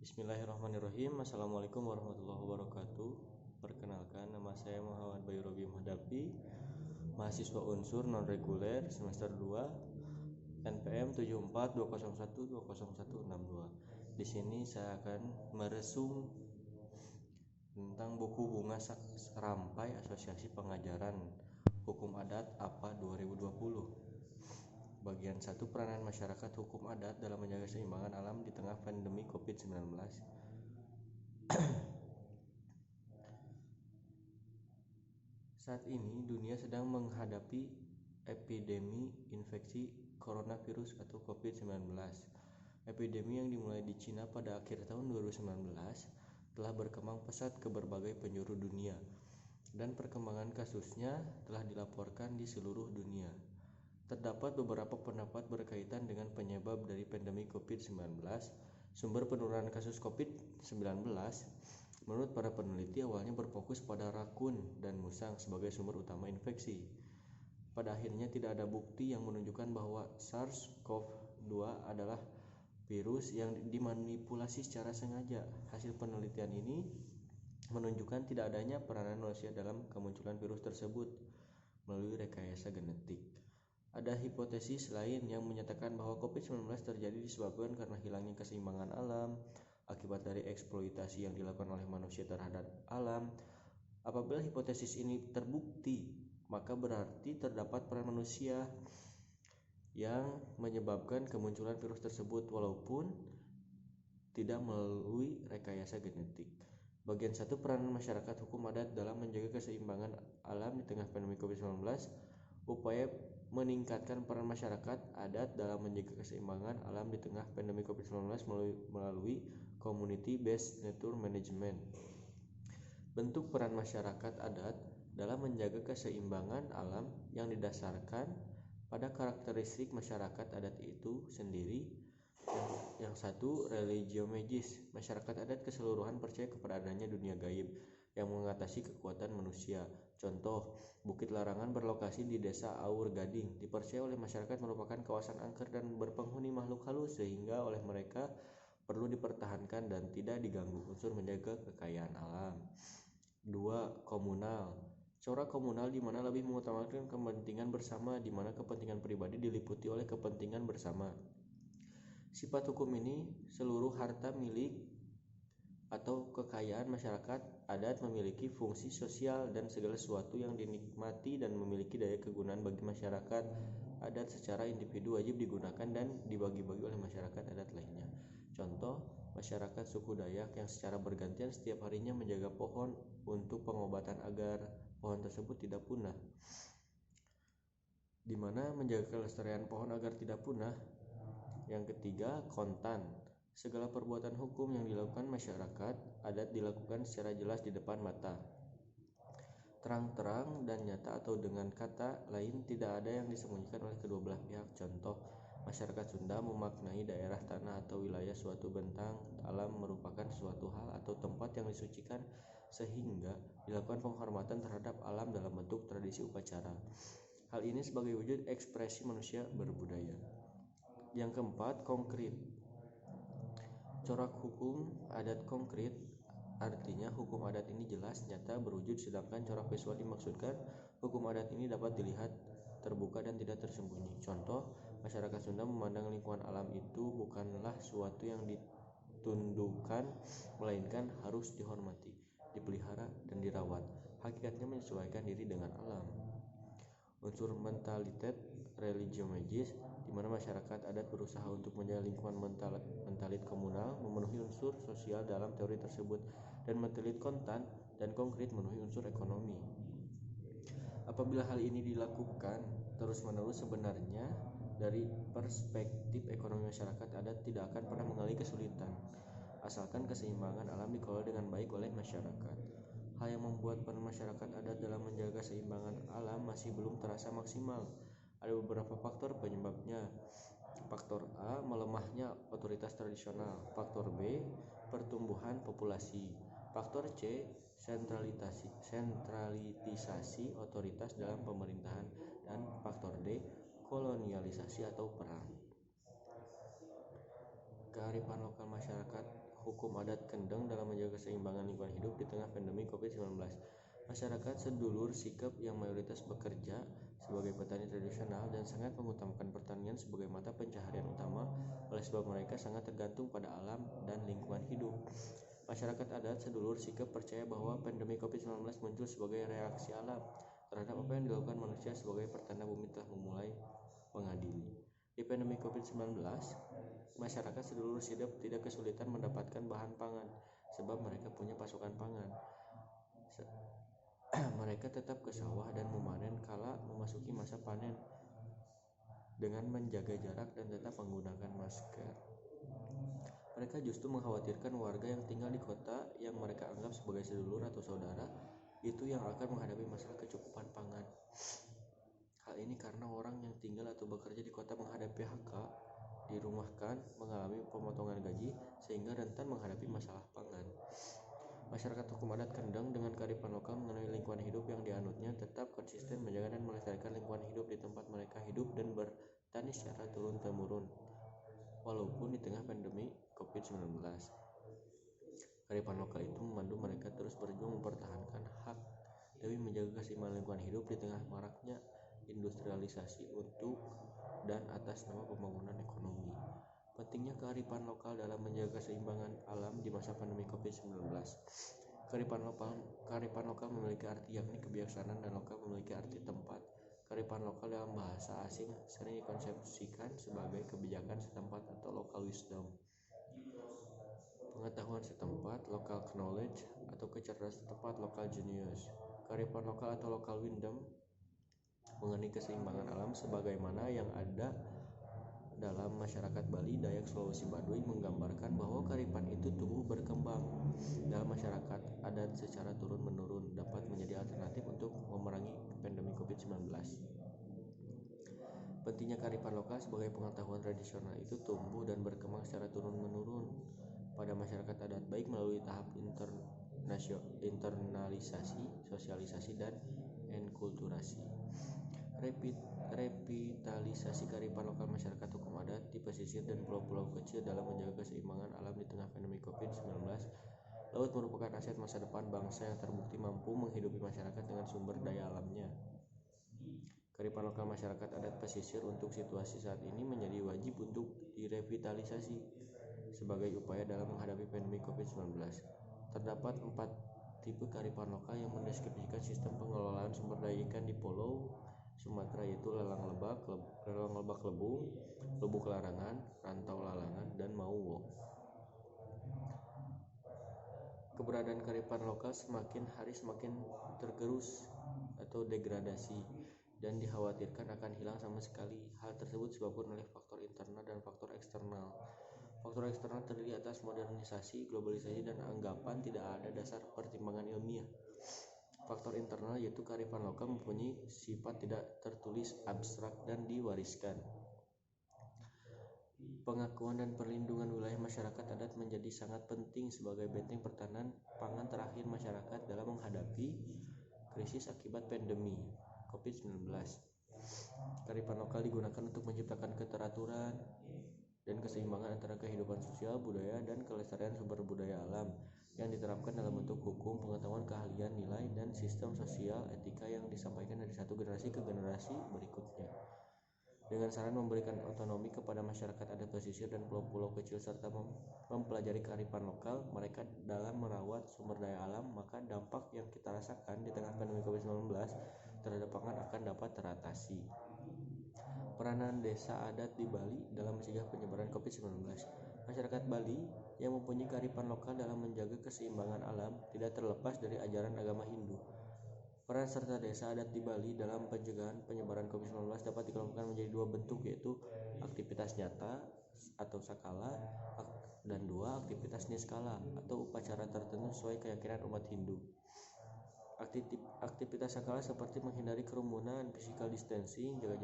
Bismillahirrahmanirrahim. Assalamualaikum warahmatullahi wabarakatuh. Perkenalkan, nama saya Muhammad Bayu Robi Mahdapi, mahasiswa unsur non-reguler semester 2 NPM 7420120162. Di sini saya akan meresum tentang buku Bunga Rampai Asosiasi Pengajaran Hukum Adat APA 2020. Bagian 1, peranan masyarakat hukum adat dalam menjaga keseimbangan alam di tengah pandemi COVID-19. Saat ini dunia sedang menghadapi epidemi infeksi coronavirus atau COVID-19. Epidemi yang dimulai di Cina pada akhir tahun 2019 telah berkembang pesat ke berbagai penjuru dunia, dan perkembangan kasusnya telah dilaporkan di seluruh dunia. Terdapat beberapa pendapat berkaitan dengan penyebab dari pandemi COVID-19. Sumber penurunan kasus COVID-19 menurut para peneliti awalnya berfokus pada rakun dan musang sebagai sumber utama infeksi. Pada akhirnya tidak ada bukti yang menunjukkan bahwa SARS-CoV-2 adalah virus yang dimanipulasi secara sengaja. Hasil penelitian ini menunjukkan tidak adanya peranan manusia dalam kemunculan virus tersebut melalui rekayasa genetik. Ada hipotesis lain yang menyatakan bahwa COVID-19 terjadi disebabkan karena hilangnya keseimbangan alam akibat dari eksploitasi yang dilakukan oleh manusia terhadap alam. Apabila hipotesis ini terbukti, maka berarti terdapat peran manusia yang menyebabkan kemunculan virus tersebut walaupun tidak melalui rekayasa genetik. Bagian 1, peranan masyarakat hukum adat dalam menjaga keseimbangan alam di tengah pandemi COVID-19. Upaya meningkatkan peran masyarakat adat dalam menjaga keseimbangan alam di tengah pandemi COVID-19 melalui Community Based Nature Management. Bentuk peran masyarakat adat dalam menjaga keseimbangan alam yang didasarkan pada karakteristik masyarakat adat itu sendiri. Yang 1, religio magis. Masyarakat adat keseluruhan percaya kepada adanya dunia gaib yang mengatasi kekuatan manusia. Contoh, Bukit Larangan berlokasi di desa Aur Gading, dipercaya oleh masyarakat merupakan kawasan angker dan berpenghuni makhluk halus, sehingga oleh mereka perlu dipertahankan dan tidak diganggu, unsur menjaga kekayaan alam. 2, komunal. Corak komunal di mana lebih mengutamakan kepentingan bersama, di mana kepentingan pribadi diliputi oleh kepentingan bersama. Sifat hukum ini, seluruh harta milik atau kekayaan masyarakat adat memiliki fungsi sosial dan segala sesuatu yang dinikmati dan memiliki daya kegunaan bagi masyarakat adat secara individu wajib digunakan dan dibagi-bagi oleh masyarakat adat lainnya. Contoh, masyarakat suku Dayak yang secara bergantian setiap harinya menjaga pohon untuk pengobatan agar pohon tersebut tidak punah. Di mana menjaga kelestarian pohon agar tidak punah. Yang ketiga, kontan. Segala perbuatan hukum yang dilakukan masyarakat adat dilakukan secara jelas di depan mata, terang-terang dan nyata, atau dengan kata lain tidak ada yang disembunyikan oleh kedua belah pihak. Contoh, masyarakat Sunda memaknai daerah, tanah, atau wilayah suatu bentang alam merupakan suatu hal atau tempat yang disucikan sehingga dilakukan penghormatan terhadap alam dalam bentuk tradisi upacara. Hal ini sebagai wujud ekspresi manusia berbudaya. Yang keempat, konkret. Corak hukum adat konkret, artinya hukum adat ini jelas, nyata, berwujud, sedangkan corak visual dimaksudkan hukum adat ini dapat dilihat, terbuka, dan tidak tersembunyi. Contoh, masyarakat Sunda memandang lingkungan alam itu bukanlah suatu yang ditundukkan, melainkan harus dihormati, dipelihara, dan dirawat. Hakikatnya menyesuaikan diri dengan alam. Unsur mentalitas religio magis, di mana masyarakat adat berusaha untuk menjaga lingkungan mentalit komunal, memenuhi unsur sosial dalam teori tersebut, dan mentalit kontan dan konkret memenuhi unsur ekonomi. Apabila hal ini dilakukan terus-menerus, sebenarnya dari perspektif ekonomi masyarakat adat tidak akan pernah mengalami kesulitan, asalkan keseimbangan alam dikelola dengan baik oleh masyarakat. Hal yang membuat peran masyarakat adat dalam menjaga keseimbangan alam masih belum terasa maksimal. Ada beberapa faktor penyebabnya. Faktor A, melemahnya otoritas tradisional. Faktor B, pertumbuhan populasi. Faktor C, sentralisasi otoritas dalam pemerintahan. Dan faktor D, kolonialisasi atau perang. Kearifan lokal masyarakat hukum adat kendeng dalam menjaga keseimbangan lingkungan hidup di tengah pandemi COVID-19. Masyarakat sedulur sikap yang mayoritas bekerja sebagai petani tradisional dan sangat mengutamakan pertanian sebagai mata pencaharian utama, oleh sebab mereka sangat tergantung pada alam dan lingkungan hidup. Masyarakat adat sedulur sikap percaya bahwa pandemi COVID-19 muncul sebagai reaksi alam terhadap apa yang dilakukan manusia sebagai pertanda bumi telah memulai mengadili. Di pandemi COVID-19, masyarakat sedulur sikap tidak kesulitan mendapatkan bahan pangan sebab mereka punya pasokan pangan. Mereka tetap ke sawah dan memanen kala memasuki masa panen dengan menjaga jarak dan tetap menggunakan masker. Mereka justru mengkhawatirkan warga yang tinggal di kota yang mereka anggap sebagai sedulur atau saudara itu yang akan menghadapi masalah kecukupan pangan. Hal ini karena orang yang tinggal atau bekerja di kota menghadapi PHK, dirumahkan, mengalami pemotongan gaji, sehingga rentan menghadapi masalah pangan. Masyarakat hukum adat kendeng dengan kearifan lokal mengenai lingkungan hidup yang dianutnya tetap konsisten menjaga dan melestarikan lingkungan hidup di tempat mereka hidup dan bertani secara turun-temurun walaupun di tengah pandemi COVID-19. Kearifan lokal itu memandu mereka terus berjuang mempertahankan hak demi menjaga keseimbangan lingkungan hidup di tengah maraknya industrialisasi untuk dan atas nama pembangunan ekonomi. Pentingnya kearifan lokal dalam menjaga keseimbangan alam di masa pandemi COVID-19. Kearifan lokal memiliki arti yakni kebiasaan dan lokal memiliki arti tempat. Kearifan lokal dalam bahasa asing sering dikonsepsikan sebagai kebijakan setempat atau local wisdom. Pengetahuan setempat, local knowledge, atau kecerdasan setempat, local genius. Kearifan lokal atau local wisdom mengenai keseimbangan alam sebagaimana yang ada dalam masyarakat Bali, Dayak, Sulawesi, Baduy menggambarkan bahwa kearifan itu tumbuh berkembang dalam masyarakat adat secara turun-menurun dapat menjadi alternatif untuk memerangi pandemi COVID-19. Pentingnya kearifan lokal sebagai pengetahuan tradisional itu tumbuh dan berkembang secara turun-menurun pada masyarakat adat baik melalui tahap internalisasi, sosialisasi, dan enkulturasi. Revitalisasi kearifan lokal masyarakat hukum adat di pesisir dan pulau-pulau kecil dalam menjaga keseimbangan alam di tengah pandemi COVID-19. Laut merupakan aset masa depan bangsa yang terbukti mampu menghidupi masyarakat dengan sumber daya alamnya. Kearifan lokal masyarakat adat pesisir untuk situasi saat ini menjadi wajib untuk direvitalisasi sebagai upaya dalam menghadapi pandemi COVID-19. Terdapat 4 tipe kearifan lokal yang mendeskripsikan sistem pengelolaan sumber daya ikan di Pulau Sumatera, yaitu lelang lebak lebung, lubuk larangan, rantau lalangan, dan mauwo. Keberadaan kearifan lokal semakin hari semakin tergerus atau degradasi dan dikhawatirkan akan hilang sama sekali. Hal tersebut disebabkan oleh faktor internal dan faktor eksternal. Faktor eksternal terdiri atas modernisasi, globalisasi, dan anggapan tidak ada dasar pertimbangan ilmiah. Faktor internal yaitu kearifan lokal mempunyai sifat tidak tertulis, abstrak, dan diwariskan. Pengakuan dan perlindungan wilayah masyarakat adat menjadi sangat penting sebagai benteng pertahanan pangan terakhir masyarakat dalam menghadapi krisis akibat pandemi COVID-19. Kearifan lokal digunakan untuk menciptakan keteraturan dan keseimbangan antara kehidupan sosial, budaya, dan kelestarian sumber budaya alam yang diterapkan dalam bentuk hukum, pengetahuan, keahlian, nilai, dan sistem sosial etika yang disampaikan dari satu generasi ke generasi berikutnya. Dengan saran memberikan otonomi kepada masyarakat adat pesisir dan pulau-pulau kecil serta mempelajari kearifan lokal mereka dalam merawat sumber daya alam, maka dampak yang kita rasakan di tengah pandemi COVID-19 terhadap pangan akan dapat teratasi. Peranan desa adat di Bali dalam mencegah penyebaran COVID-19. Masyarakat Bali yang mempunyai kearifan lokal dalam menjaga keseimbangan alam tidak terlepas dari ajaran agama Hindu. Peran serta desa adat di Bali dalam pencegahan penyebaran COVID-19 dapat dikelompokkan menjadi 2 bentuk, yaitu aktivitas nyata atau sakala dan 2 aktivitas niskala atau upacara tertentu sesuai keyakinan umat Hindu. Aktivitas sakala seperti menghindari kerumunan, physical distancing, jaga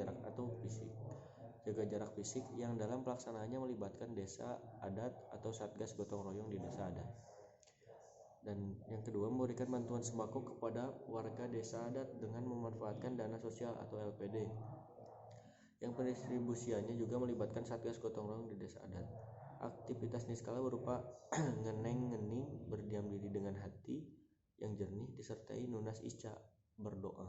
jarak fisik yang dalam pelaksanaannya melibatkan desa adat atau satgas gotong royong di desa adat. Dan yang kedua, memberikan bantuan sembako kepada warga desa adat dengan memanfaatkan dana sosial atau LPD yang pendistribusiannya juga melibatkan satgas gotong royong di desa adat. Aktivitas niskala berupa ngeneng-ngening, berdiam diri dengan hati yang jernih, disertai nunas isca, berdoa.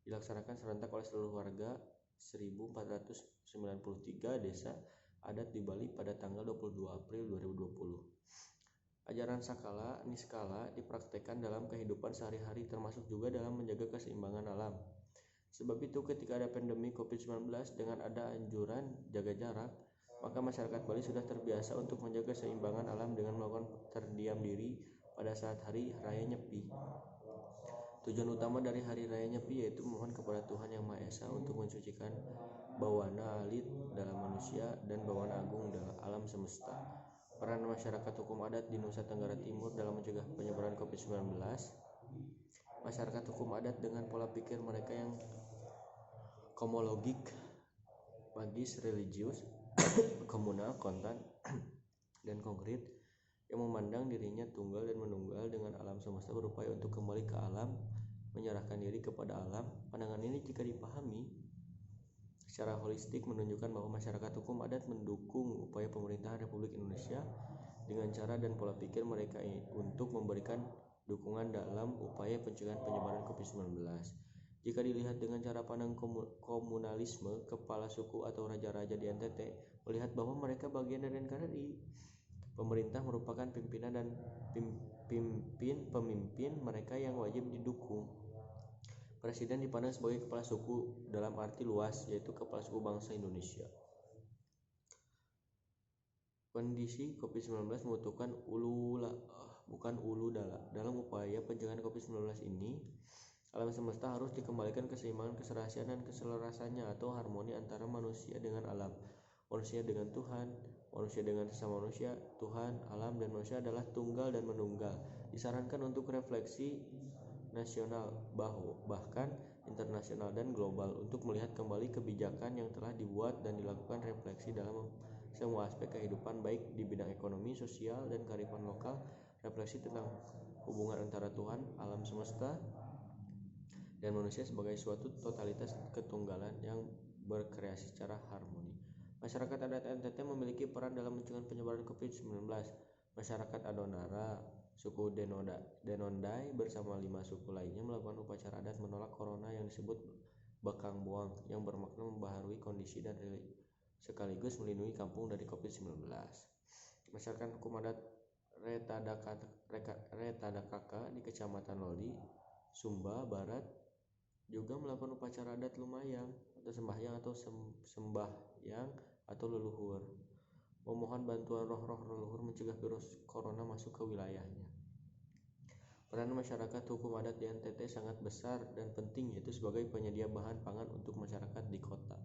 Dilaksanakan serentak oleh seluruh warga 1493 desa adat di Bali pada tanggal 22 April 2020. Ajaran sakala niskala dipraktekkan dalam kehidupan sehari-hari, termasuk juga dalam menjaga keseimbangan alam. Sebab itu ketika ada pandemi COVID-19 dengan ada anjuran jaga jarak, maka masyarakat Bali sudah terbiasa untuk menjaga keseimbangan alam dengan melakukan terdiam diri pada saat hari raya Nyepi. Tujuan utama dari hari raya Nyepi yaitu memohon kepada Tuhan Yang Maha Esa untuk mensucikan bawana alit dalam manusia dan bawana agung dalam alam semesta. Peran masyarakat hukum adat di Nusa Tenggara Timur dalam mencegah penyebaran COVID-19. Masyarakat hukum adat dengan pola pikir mereka yang komologik, magis, religius, komunal, kontan, dan konkret, yang memandang dirinya tunggal dan menunggal dengan alam semesta, berupaya untuk kembali ke alam, menyerahkan diri kepada alam. Pandangan ini jika dipahami secara holistik menunjukkan bahwa masyarakat hukum adat mendukung upaya pemerintah Republik Indonesia dengan cara dan pola pikir mereka untuk memberikan dukungan dalam upaya pencegahan penyebaran COVID-19. Jika dilihat dengan cara pandang komunalisme, kepala suku atau raja-raja di NTT melihat bahwa mereka bagian dari NKRI. Pemerintah merupakan pimpinan dan pemimpin mereka yang wajib didukung. Presiden dipandang sebagai kepala suku dalam arti luas, yaitu kepala suku bangsa Indonesia. Kondisi COVID-19 membutuhkan ulu dalam upaya pencegahan COVID-19 ini. Alam semesta harus dikembalikan keseimbangan, keserasian, dan keselarasannya atau harmoni antara manusia dengan alam, manusia dengan Tuhan, manusia dengan sesama manusia. Tuhan, alam, dan manusia adalah tunggal dan menunggal. Disarankan untuk refleksi nasional, bahkan internasional dan global, untuk melihat kembali kebijakan yang telah dibuat dan dilakukan refleksi dalam semua aspek kehidupan, baik di bidang ekonomi, sosial, dan kearifan lokal. Refleksi tentang hubungan antara Tuhan, alam semesta, dan manusia sebagai suatu totalitas ketunggalan yang berkreasi secara harmoni. Masyarakat adat NTT memiliki peran dalam mencegah penyebaran COVID-19. Masyarakat Adonara, suku Denondai bersama 5 suku lainnya melakukan upacara adat menolak corona yang disebut Bakang Boang, yang bermakna membaharui kondisi dan sekaligus melindungi kampung dari COVID-19. Masyarakat hukum adat Retadakaka di Kecamatan Loli, Sumba Barat juga melakukan upacara adat lumayang atau sembahyang atau sembahyang atau leluhur, memohon bantuan roh-roh leluhur mencegah virus corona masuk ke wilayahnya. Peran masyarakat hukum adat di NTT sangat besar dan penting, yaitu sebagai penyedia bahan pangan untuk masyarakat di kota.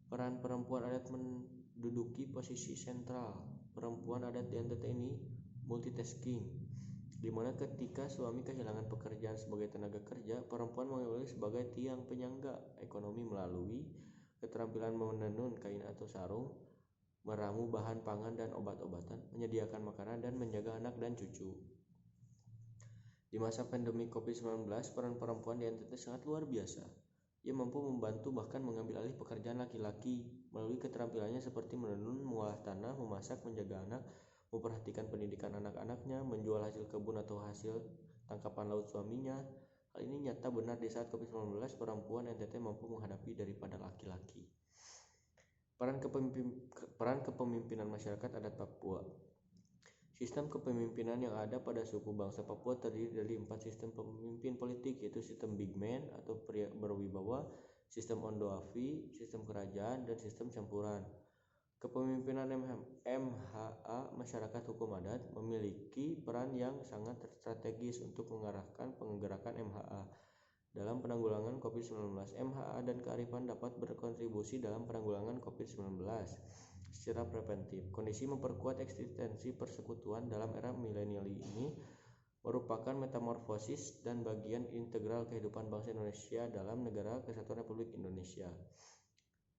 Peran perempuan adat menduduki posisi sentral. Perempuan adat di NTT ini multitasking, di mana ketika suami kehilangan pekerjaan sebagai tenaga kerja, perempuan mengambil sebagai tiang penyangga ekonomi melalui keterampilan menenun kain atau sarung, meramu bahan pangan dan obat-obatan, menyediakan makanan, dan menjaga anak dan cucu. Di masa pandemi COVID-19, peran perempuan di NTT sangat luar biasa. Ia mampu membantu bahkan mengambil alih pekerjaan laki-laki melalui keterampilannya seperti menenun, mengolah tanah, memasak, menjaga anak, memperhatikan pendidikan anak-anaknya, menjual hasil kebun atau hasil tangkapan laut suaminya. Hal ini nyata benar di saat COVID-19, perempuan NTT mampu menghadapi daripada laki-laki. Peran kepemimpinan masyarakat adat Papua. Sistem kepemimpinan yang ada pada suku bangsa Papua terdiri dari 4 sistem pemimpin politik, yaitu sistem Big Man atau pria berwibawa, sistem Ondoafi, sistem kerajaan, dan sistem campuran. Kepemimpinan MHA, masyarakat hukum adat, memiliki peran yang sangat strategis untuk mengarahkan penggerakan MHA dalam penanggulangan COVID-19. MHA dan kearifan dapat berkontribusi dalam penanggulangan COVID-19 secara preventif. Kondisi memperkuat eksistensi persekutuan dalam era milenial ini merupakan metamorfosis dan bagian integral kehidupan bangsa Indonesia dalam Negara Kesatuan Republik Indonesia.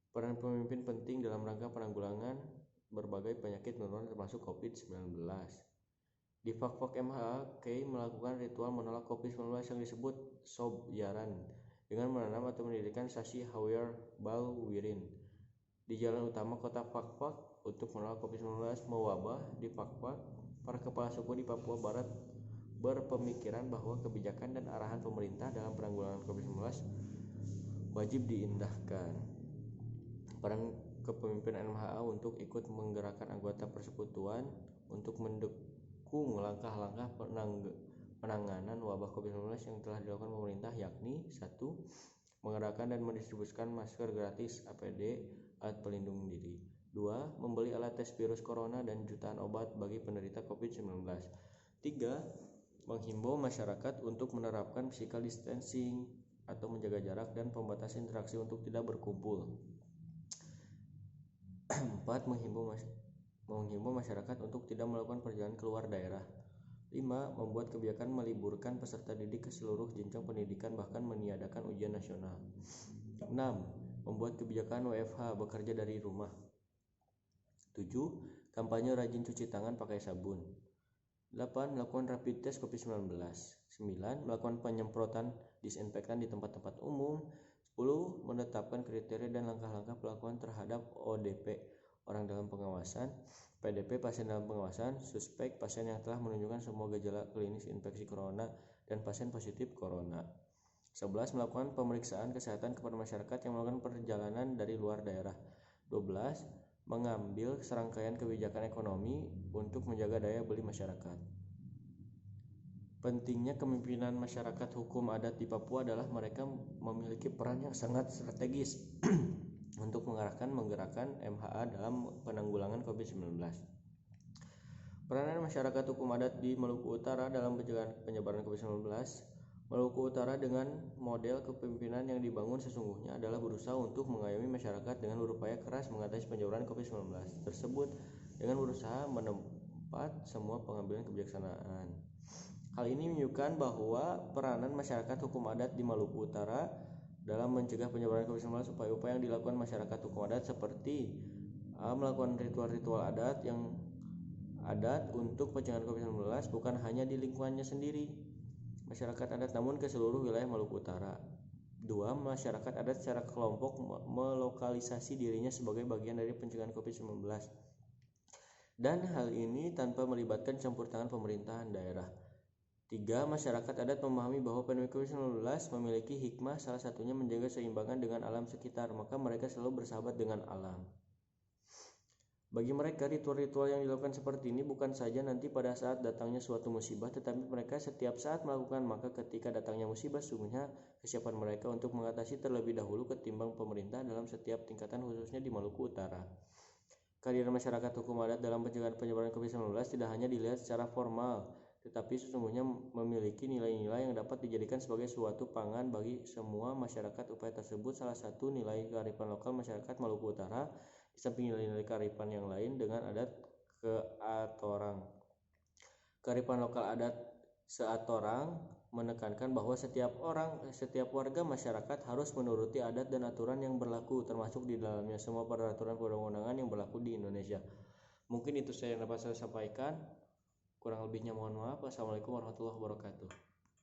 Peran pemimpin penting dalam rangka penanggulangan berbagai penyakit menular termasuk COVID-19. Di Fakfak MHA, Kay melakukan ritual menolak COVID-19 yang disebut Sob Yaran dengan menanam atau mendirikan sasi Hawyer Bal Wirin di jalan utama kota Fakfak untuk menolak COVID-19 mewabah di Pakpak, para kepala suku di Papua Barat berpemikiran bahwa kebijakan dan arahan pemerintah dalam penanggulangan COVID-19 wajib diindahkan. Peran kepemimpinan MHA untuk ikut menggerakkan anggota persekutuan untuk mendukung langkah-langkah penanganan wabah COVID-19 yang telah dilakukan pemerintah, yakni 1. Menggerakkan dan mendistribusikan masker gratis, APD, alat pelindung diri. 2. Membeli alat tes virus corona dan jutaan obat bagi penderita COVID-19. 3. Menghimbau masyarakat untuk menerapkan physical distancing atau menjaga jarak dan pembatas interaksi untuk tidak berkumpul. 4. Menghimbau masyarakat untuk tidak melakukan perjalanan keluar daerah. 5. Membuat kebijakan meliburkan peserta didik ke seluruh jenjang pendidikan, bahkan meniadakan ujian nasional. 6. Membuat kebijakan WFH, bekerja dari rumah. 7. Kampanye rajin cuci tangan pakai sabun. 8. Melakukan rapid test COVID-19. 9. Melakukan penyemprotan disinfektan di tempat-tempat umum. 10. Menetapkan kriteria dan langkah-langkah pelakuan terhadap ODP, orang dalam pengawasan, PDP, pasien dalam pengawasan, suspek, pasien yang telah menunjukkan semua gejala klinis infeksi corona, dan pasien positif corona. 11. Melakukan pemeriksaan kesehatan kepada masyarakat yang melakukan perjalanan dari luar daerah. 12. Mengambil serangkaian kebijakan ekonomi untuk menjaga daya beli masyarakat. Pentingnya kepemimpinan masyarakat hukum adat di Papua adalah mereka memiliki peran yang sangat strategis untuk menggerakkan MHA dalam penanggulangan COVID-19. Peranan masyarakat hukum adat di Maluku Utara dalam pencegahan penyebaran COVID-19. Maluku Utara dengan model kepemimpinan yang dibangun sesungguhnya adalah berusaha untuk mengayomi masyarakat dengan berupaya keras mengatasi penyebaran COVID-19 tersebut dengan berusaha menempat semua pengambilan kebijaksanaan. Hal ini menunjukkan bahwa peranan masyarakat hukum adat di Maluku Utara dalam mencegah penyebaran COVID-19, upaya-upaya yang dilakukan masyarakat hukum adat seperti melakukan ritual-ritual adat untuk pencegahan COVID-19 bukan hanya di lingkungannya sendiri masyarakat adat, namun ke seluruh wilayah Maluku Utara. 2. Masyarakat adat secara kelompok melokalisasi dirinya sebagai bagian dari pencegahan COVID-19, dan hal ini tanpa melibatkan campur tangan pemerintahan daerah. 3. Masyarakat adat memahami bahwa pandemi COVID-19 memiliki hikmah, salah satunya menjaga keseimbangan dengan alam sekitar, maka mereka selalu bersahabat dengan alam. Bagi mereka, ritual-ritual yang dilakukan seperti ini bukan saja nanti pada saat datangnya suatu musibah, tetapi mereka setiap saat melakukan, maka ketika datangnya musibah, sesungguhnya kesiapan mereka untuk mengatasi terlebih dahulu ketimbang pemerintah dalam setiap tingkatan, khususnya di Maluku Utara. Kehadiran masyarakat hukum adat dalam pencegahan penyebaran COVID-19 tidak hanya dilihat secara formal, tetapi sesungguhnya memiliki nilai-nilai yang dapat dijadikan sebagai suatu pangan bagi semua masyarakat. Upaya tersebut salah satu nilai kearifan lokal masyarakat Maluku Utara, di samping nilai-nilai kearifan yang lain dengan adat keatorang. Kearifan lokal adat seatorang menekankan bahwa setiap warga masyarakat harus menuruti adat dan aturan yang berlaku, termasuk di dalamnya semua peraturan perundang-undangan yang berlaku di Indonesia. Mungkin itu yang dapat saya sampaikan. Kurang lebihnya mohon maaf. Wassalamualaikum warahmatullahi wabarakatuh.